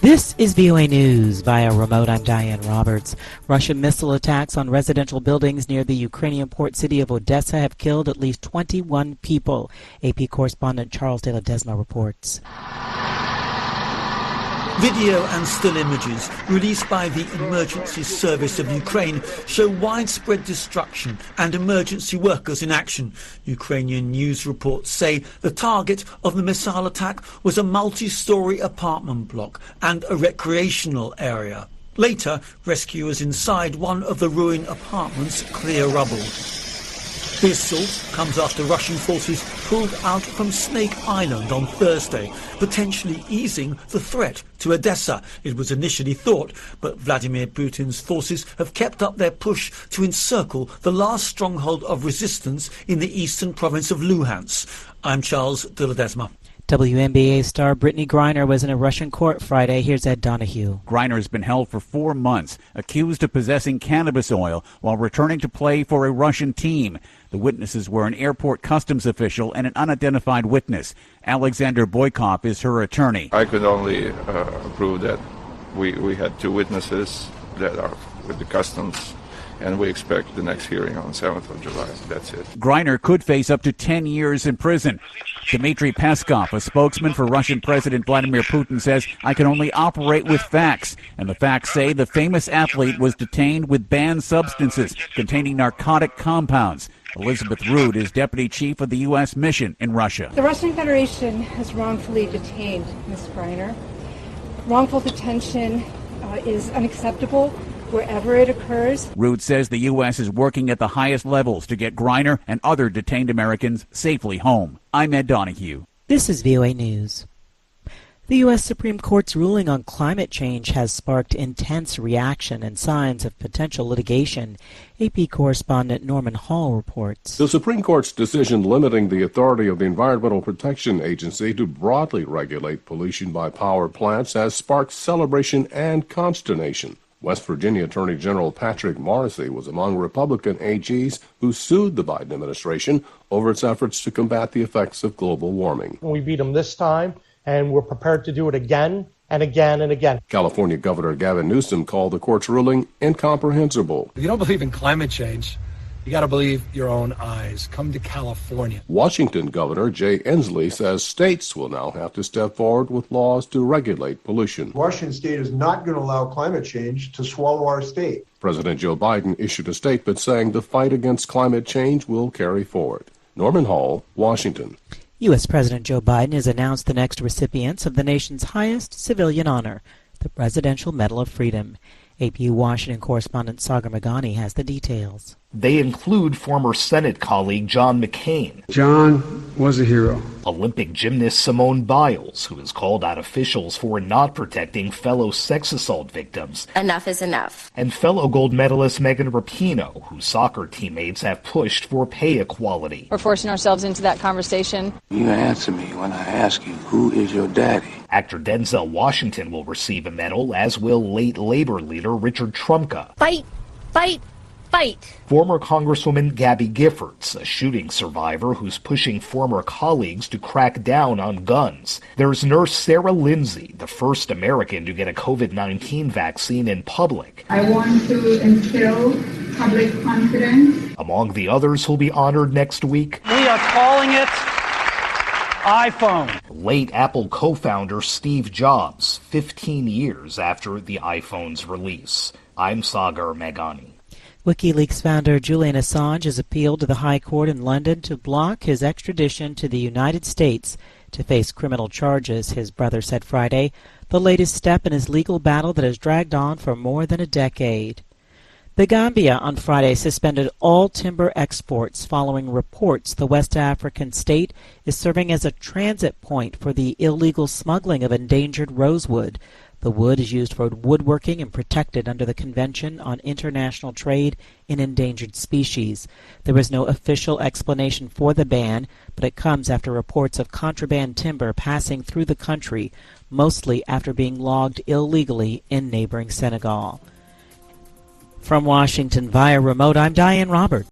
This is VOA News via remote. I'm Diane Roberts. Russian missile attacks on residential buildings near the Ukrainian port city of Odessa have killed at least 21 people. AP correspondent Charles de Ledesma reports. Video and still images released by the Emergency Service of Ukraine show widespread destruction and emergency workers in action. Ukrainian news reports say the target of the missile attack was a multi-story apartment block and a recreational area. Later, rescuers inside one of the ruined apartments clear rubble. The assault comes after Russian forces pulled out from Snake Island on Thursday, potentially easing the threat to Odessa. It was initially thought, but Vladimir Putin's forces have kept up their push to encircle the last stronghold of resistance in the eastern province of Luhansk. I'm Charles de Ledesma. WNBA star Brittany Griner was in a Russian court Friday. Here's Ed Donahue. Griner has been held for 4 months, accused of possessing cannabis oil while returning to play for a Russian team. The witnesses were an airport customs official and an unidentified witness. Alexander Boykov is her attorney. I could only prove that we had 2 witnesses that are with the customs, and we expect the next hearing on 7th of July. That's it. Griner could face up to 10 years in prison. Dmitry Peskov, a spokesman for Russian President Vladimir Putin, says, "I can only operate with facts." And the facts say the famous athlete was detained with banned substances containing narcotic compounds. Elizabeth Rood is deputy chief of the U.S. mission in Russia. The Russian Federation has wrongfully detained Ms. Griner. Wrongful detention is unacceptable wherever it occurs. Rood says the U.S. is working at the highest levels to get Griner and other detained Americans safely home. I'm Ed Donahue. This is VOA News. The U.S. Supreme Court's ruling on climate change has sparked intense reaction and signs of potential litigation. AP correspondent Norman Hall reports. The Supreme Court's decision limiting the authority of the Environmental Protection Agency to broadly regulate pollution by power plants has sparked celebration and consternation. West Virginia Attorney General Patrick Morrisey was among Republican AGs who sued the Biden administration over its efforts to combat the effects of global warming. We beat them this time, and we're prepared to do it again and again and again. California Governor Gavin Newsom called the court's ruling incomprehensible. If you don't believe in climate change, you got to believe your own eyes. Come to California. Washington Governor Jay Inslee says states will now have to step forward with laws to regulate pollution. Washington state is not going to allow climate change to swallow our state. President Joe Biden issued a statement saying the fight against climate change will carry forward. Norman Hall, Washington. U.S. President Joe Biden has announced the next recipients of the nation's highest civilian honor, the Presidential Medal of Freedom. AP Washington correspondent Sagar Meghani has the details. They include former Senate colleague John McCain. John was a hero. Olympic gymnast Simone Biles, who has called out officials for not protecting fellow sex assault victims. Enough is enough. And fellow gold medalist Megan Rapinoe, whose soccer teammates have pushed for pay equality. We're forcing ourselves into that conversation. You answer me when I ask you, who is your daddy? Actor Denzel Washington will receive a medal, as will late labor leader Richard Trumka. Fight! Fight! Fight. Former Congresswoman Gabby Giffords, a shooting survivor who's pushing former colleagues to crack down on guns. There's nurse Sarah Lindsay, the first American to get a COVID-19 vaccine in public. I want to instill public confidence. Among the others who'll be honored next week, we are calling it iPhone. Late Apple co-founder Steve Jobs, 15 years after the iPhone's release. I'm Sagar Meghani. WikiLeaks founder Julian Assange has appealed to the High Court in London to block his extradition to the United States to face criminal charges, his brother said Friday, the latest step in his legal battle that has dragged on for more than a decade. The Gambia on Friday suspended all timber exports following reports the West African state is serving as a transit point for the illegal smuggling of endangered rosewood. The wood is used for woodworking and protected under the Convention on International Trade in Endangered Species. There is no official explanation for the ban, but it comes after reports of contraband timber passing through the country, mostly after being logged illegally in neighboring Senegal. From Washington via remote, I'm Diane Roberts.